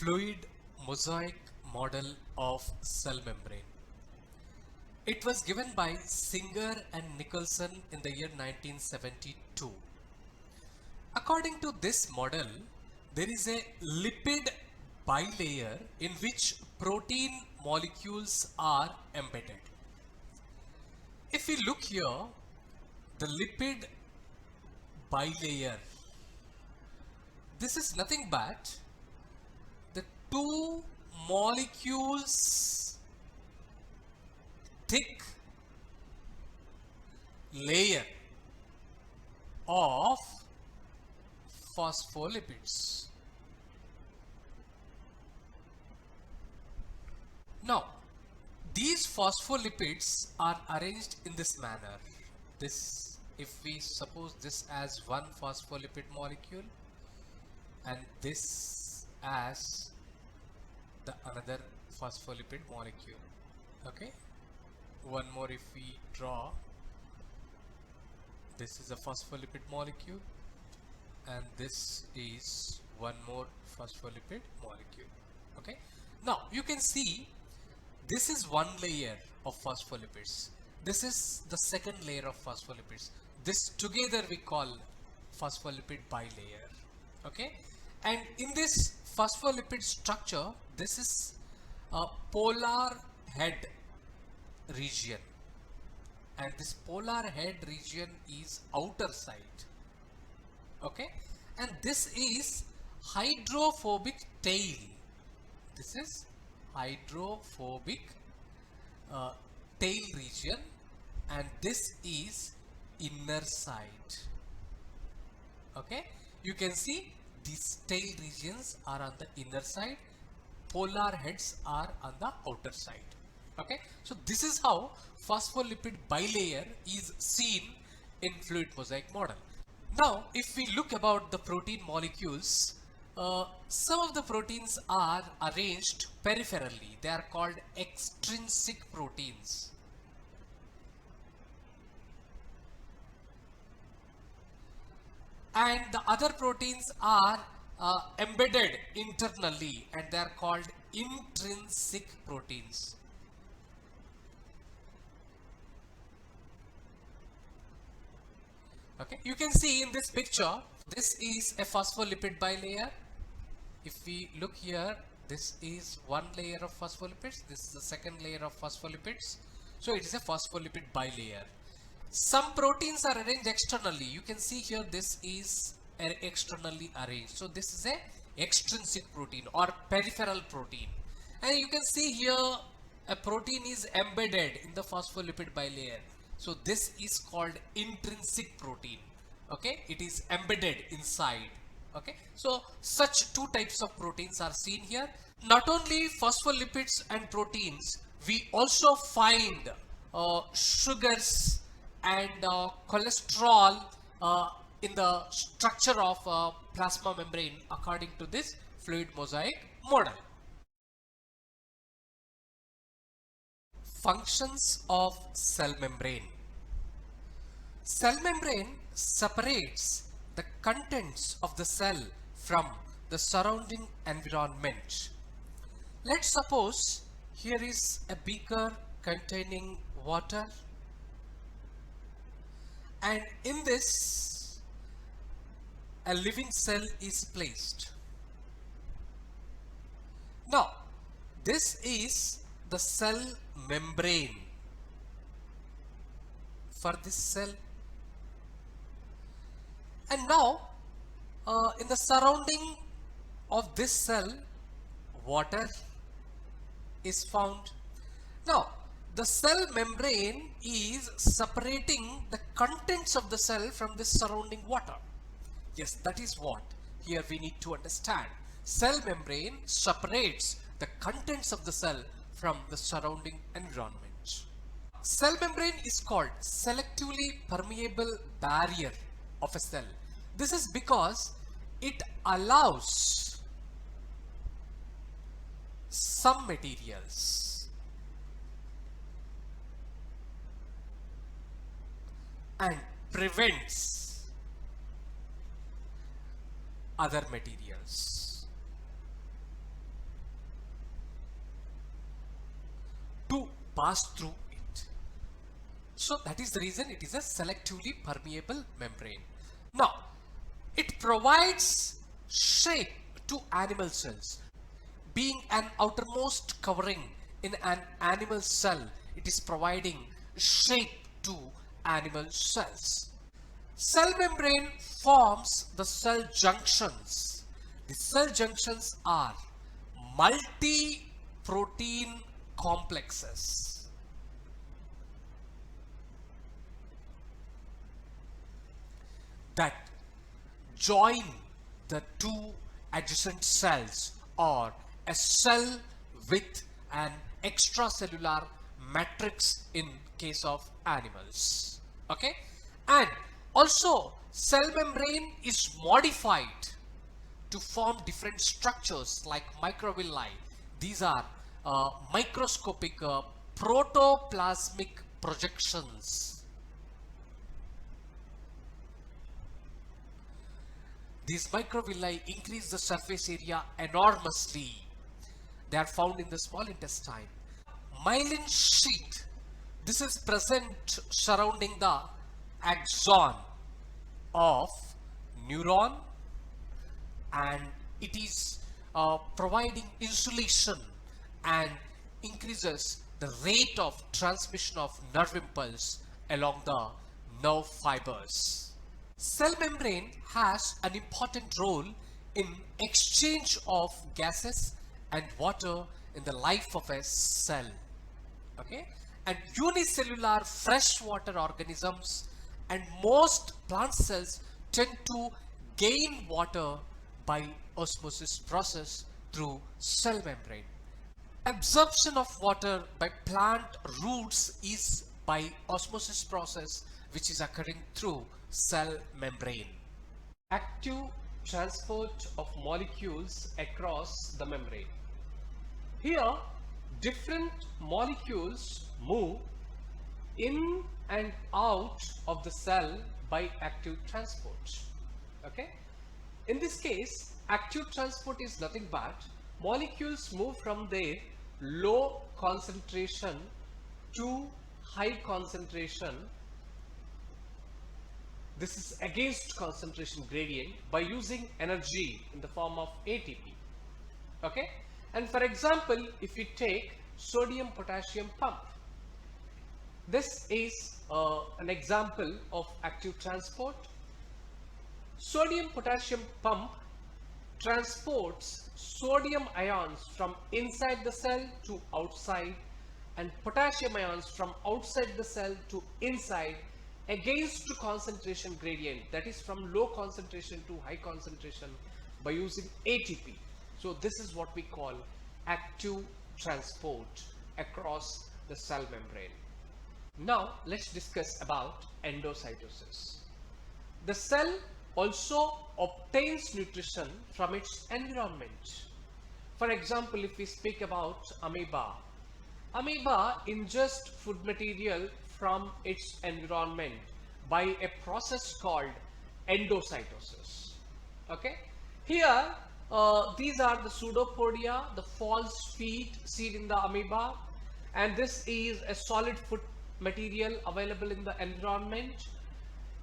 Fluid Mosaic Model of Cell Membrane. It was given by Singer and Nicholson in the year 1972. According to this model, there is a lipid bilayer in which protein molecules are embedded. If we look here, the lipid bilayer, this is nothing but the two molecules thick layer of phospholipids. Now, these phospholipids are arranged in this manner. This, if we suppose this as one phospholipid molecule and this as the another phospholipid molecule. Okay, one more if we draw, this is a phospholipid molecule and this is one more phospholipid molecule. Okay, now you can see this is one layer of phospholipids, this is the second layer of phospholipids. This together we call phospholipid bilayer. Okay, and in this phospholipid structure, this is a polar head region, and this polar head region is outer side. Okay, and this is hydrophobic tail. This is hydrophobic tail region, and this is inner side. Okay, you can see these tail regions are on the inner side, polar heads are on the outer side. Okay, so this is how phospholipid bilayer is seen in fluid mosaic model. Now, if we look about the protein molecules, some of the proteins are arranged peripherally. They are called extrinsic proteins. And the other proteins are embedded internally, and they are called intrinsic proteins. Okay, you can see in this picture, this is a phospholipid bilayer. If we look here, this is one layer of phospholipids, this is the second layer of phospholipids. So it is a phospholipid bilayer. Some proteins are arranged externally. You can see here this is externally arranged. So this is a extrinsic protein or peripheral protein. And you can see here a protein is embedded in the phospholipid bilayer. So this is called intrinsic protein. Okay, it is embedded inside. Okay, so such two types of proteins are seen here. Not only phospholipids and proteins, we also find sugars and cholesterol in the structure of plasma membrane according to this fluid mosaic model. Functions of cell membrane. Cell membrane separates the contents of the cell from the surrounding environment. Let's suppose here is a beaker containing water, and in this a living cell is placed. Now this is the cell membrane for this cell, and now in the surrounding of this cell water is found. Now the cell membrane is separating the contents of the cell from the surrounding water. Yes, that is what here we need to understand. Cell membrane separates the contents of the cell from the surrounding environment. Cell membrane is called selectively permeable barrier of a cell. This is because it allows some materials and prevents other materials. pass through it. So that is the reason it is a selectively permeable membrane. Now, it provides shape to animal cells. Being an outermost covering in an animal cell, it is providing shape to animal cells. Cell membrane forms the cell junctions. The cell junctions are multi-protein complexes that join the two adjacent cells, or a cell with an extracellular matrix in case of animals. Okay, and also cell membrane is modified to form different structures like microvilli. These are microscopic protoplasmic projections. These microvilli increase the surface area enormously. They are found in the small intestine. Myelin sheath. This is present surrounding the axon of neuron, and it is providing insulation and increases the rate of transmission of nerve impulse along the nerve fibers. Cell membrane has an important role in exchange of gases and water in the life of a cell. Okay, and unicellular freshwater organisms and most plant cells tend to gain water by osmosis process through cell membrane. Absorption of water by plant roots is by osmosis process, which is occurring through cell membrane. Active transport of molecules across the membrane. Here, different molecules move in and out of the cell by active transport. Okay, in this case, active transport is nothing but molecules move from their low concentration to high concentration. This is against concentration gradient by using energy in the form of ATP. Okay, and for example, if we take sodium potassium pump, this is an example of active transport. Sodium potassium pump transports sodium ions from inside the cell to outside and potassium ions from outside the cell to inside against concentration gradient, that is from low concentration to high concentration, by using ATP. So this is what we call active transport across the cell membrane. Now let's discuss about endocytosis. The cell also obtains nutrition from its environment. For example, if we speak about amoeba, amoeba ingests food material from its environment by a process called endocytosis. Okay, here these are the pseudopodia, the false feet seed in the amoeba, and this is a solid food material available in the environment.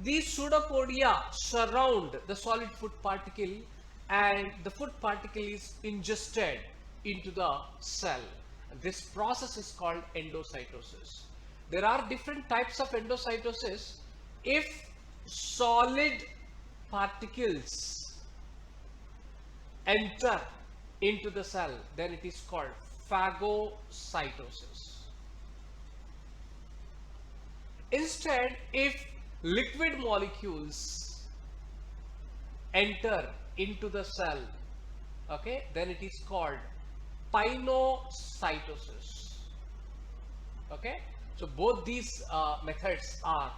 These pseudopodia surround the solid food particle, and the food particle is ingested into the cell. This process is called endocytosis. There are different types of endocytosis. If solid particles enter into the cell, then it is called phagocytosis. Instead, if liquid molecules enter into the cell, okay, then it is called pinocytosis. Okay, so both these methods are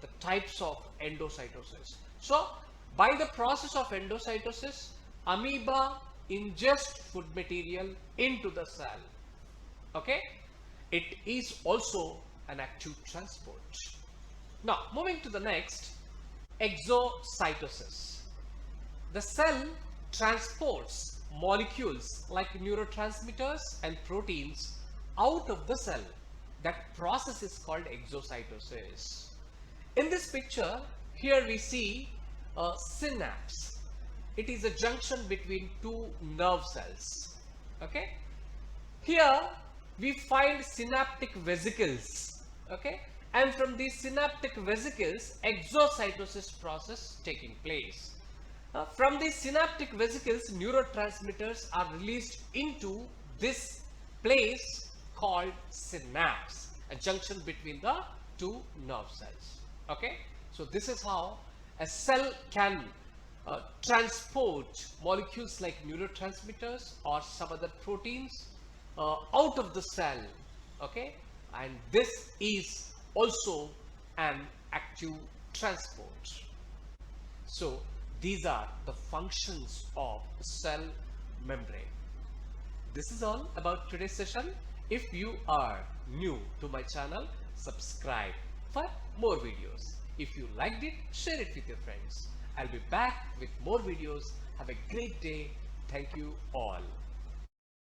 the types of endocytosis. So by the process of endocytosis, amoeba ingest food material into the cell. Okay, it is also an active transport. Now moving to the next, exocytosis. The cell transports molecules like neurotransmitters and proteins out of the cell. That process is called exocytosis. In this picture, here we see a synapse. It is a junction between two nerve cells. Okay. Here we find synaptic vesicles. Okay. And from these synaptic vesicles, exocytosis process taking place. From these synaptic vesicles, neurotransmitters are released into this place called synapse, a junction between the two nerve cells. Okay, so this is how a cell can transport molecules like neurotransmitters or some other proteins out of the cell. Okay, and this is also an active transport. So these are the functions of cell membrane. This is all about today's session. If you are new to my channel, subscribe for more videos. If you liked it, share it with your friends. I'll be back with more videos. Have a great day. Thank you all.